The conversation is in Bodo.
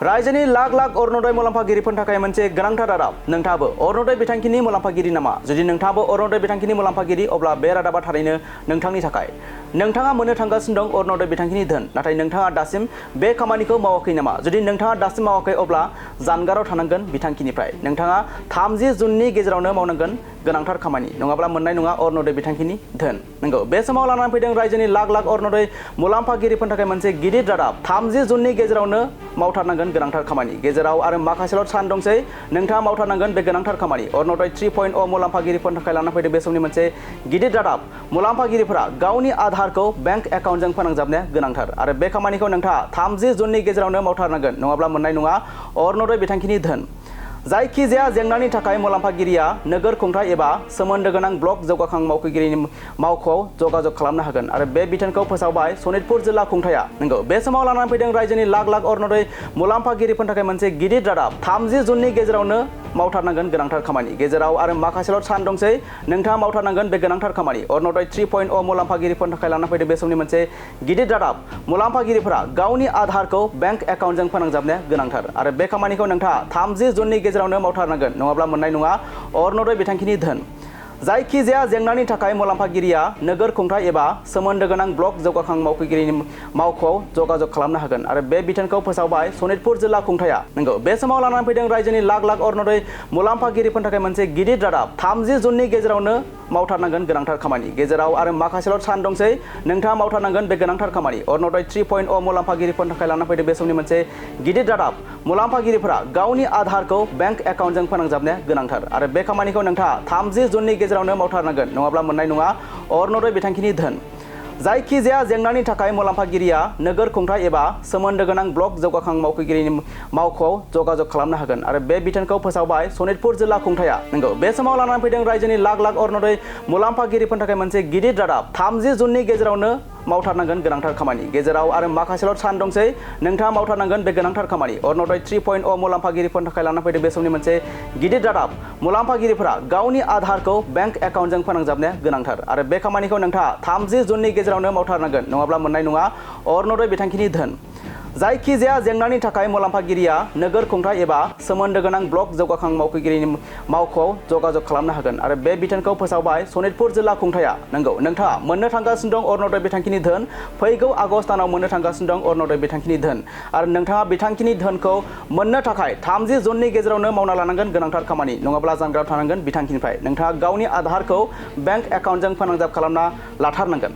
रायजोनि लाख लाख अरुणोदय मुलाम्फागिरिफोरनि थाखाय मोनसे गोनांथार रादाब। नोंथाङाबो अरुणोदय बिथांखिनि मुलाम्फागिरि नामा? जुदि नोंथाङाबो अरुणोदय बिथांखिनि मुलाम्फागिरि अब्ला बे रादाबा थारैनो नोंथांनि थाखाय। नोंथाङा मोननो थांगासिनो दं अरुणोदय बिथांखिनि धोन, नाथाय नोंथाङा दासिम बे खामानिखौ मावाखै नामा? जुदि नोंथाङा दासिम मावाखै अब्ला जानगाराव थानांगोन बिथांखिनिफ्राय। नोंथाङा 30 जुननि गेजेरावनो मावनांगोन गोनांथार खामानि, नङाब्ला मोननाय नङा अरुणोदय बिथांखिनि धोन। नंगौ, बे समाव लानानै फैदों रायजोनि लाख लाख अरुणोदय मुलाम्फागिरिफोरनि थाखाय मोनसे गिदिर रादाब। 30 जुननि गेजेरावनो मावथारनांगोन गोनांथार खामानि। गेजेराव आरो माखासेल' सान दंसै, नोंथाङा मावथारनांगोन बे गोनांथार खामानि। अरुणोदय 3.0 मुलाम्फागिरिफोरनि थाखाय लाना फैदों बे समनि मोनसे गिदिर रादाब। मुलाम्फागिरिफोरा गावनि आधारखौ बेंक एकाउन्टजों फोनांजाबनाया गोनांथार आरो बे खामानिखौ नोंथाङा 30 जुननि गेजेरावनो मावथारनांगोन, नङाब्ला मोननाय नङा अरुणोदय बिथांखिनि धोन। जायखिजाया जेंनानि थाखाय मुलाम्फागिरिया नोगोर खुंथाय एबा सोमोन्दो गोनां ब्लक जौगाखां मावख'गिरिनि मावख'आव जगाजग खालामनो हागोन आरो बे बिथोनखौ फोसावबाय सनितपुर जिल्ला खुंथाया। नंगौ, बे समाव लानानै फैदों रायजोनि लाख लाख अरुणोदय मुलाम्फागिरिफोरनि थाखाय मोनसे गिदिर रादाब। 30 जुननि गेजेरावनो मावथारनांगोन गोनांथार खामानि। गेजेराव आरो माखासेल' सान दंसै, नोंथाङा मावथारनांगोन बे गोनांथार खामानि। अरुणोदय 3.0 मुलाम्फागिरिफोरनि थाखाय लाना फैदों बे समनि मोनसे गिदिर रादाब। मुलाम्फागिरिफोरा गावनि आधारखौ बेंक एकाउन्टजों फोनांजाबनाया गोनांथार आरो बे खामानिखौ नोंथाङा 30 जुननि गेजेरावनो मावथारनांगोन, नङाब्ला मोननाय नङा अरुणोदय बिथांखिनि धोन। जायखिजाया जेंनानि थाखाय मुलाम्फागिरिया नोगोर खुंथाय एबा सोमोन्दो गोनां ब्लक जौगाखां मावख'गिरिनि मावख'आव जगाजग खालामनो हागोन आरो बे बिथोनखौ फोसावबाय सनितपुर जिल्ला खुंथाया। नंगौ, बे समाव लानानै फैदों रायजोनि लाख लाख अरुणोदय मुलाम्फागिरिफोरनि थाखाय मोनसे गिदिर रादाब। 30 जुननि गेजेरावनो मावथारनांगोन गोनांथार खामानि। गेजेराव आरो माखासेल' सान दंसै, नोंथाङा मावथारनांगोन बे गोनांथार खामानि। अरुणोदय 3.0 मुलाम्फागिरिफोरनि थाखाय लाना फैदों बे समनि मोनसे गिदिर रादाब। मुलाम्फागिरिफोरा गावनि आधारखौ बेंक एकाउन्टजों फोनांजाबनाया गोनांथार आरो बे खामानिखौ नोंथाङा 30 जुननि गेजेरावनो मावथारनांगोन, नङाब्ला मोननाय नङा अरुणोदय बिथांखिनि धोन। जायखिजाया जेंनानि थाखाय मुलाम्फागिरिया नोगोर खुंथाय एबा सोमोन्दो गोनां ब्लक जौगाखां मावख'गिरिनि मावख'आव जगाजग खालामनो हागोन आरो बे बिथोनखौ फोसावबाय सनितपुर जिल्ला खुंथाया। नंगौ, बे समाव लानानै फैदों रायजोनि लाख लाख अरुणोदय मुलाम्फागिरिफोरनि थाखाय मोनसे गिदिर रादाब। 30 जुननि गेजेरावनो मावथारनांगोन गोनांथार खामानि। गेजेराव आरो माखासेल' सान दंसै, नोंथाङा मावथारनांगोन बे गोनांथार खामानि। अरुणोदय 3.0 मुलाम्फागिरिफोरनि थाखाय लाना फैदों बे समनि मोनसे गिदिर रादाब। मुलाम्फागिरिफोरा गावनि आधारखौ बेंक एकाउन्टजों फोनांजाबनाया गोनांथार आरो बे खामानिखौ नोंथाङा 30 जुननि गेजेरावनो मावथारनांगोन, नङाब्ला मोननाय नङा अरुणोदय बिथांखिनि धोन। जायखिजाया जेंनानि थाखाय मुलाम्फागिरिया नोगोर खुंथाय एबा सोमोन्दो गोनां ब्लक जौगाखां मावख'गिरिनि मावख'आव जगाजग खालामनो हागोन आरो बे बिथोनखौ फोसावबाय सनितपुर जिल्ला खुंथाया। नंगौ, नोंथाङा मोननो थांगासिनो दं अरुणोदय बिथांखिनि धोन। फैगौ आगस्ट दानाव मोननो थांगासिनो दं अरुणोदय बिथांखिनि धोन आरो नोंथाङा बिथांखिनि धोनखौ मोननो थाखाय 30 जुननि गेजेरावनो मावना लानांगोन गोनांथार खामानि, नङाब्ला जानगाराव थानांगोन बिथांखिनिफ्राय। नोंथाङा गावनि आधारखौ बेंक एकाउन्टजों फोनांजाब खालामना लाथारनांगोन।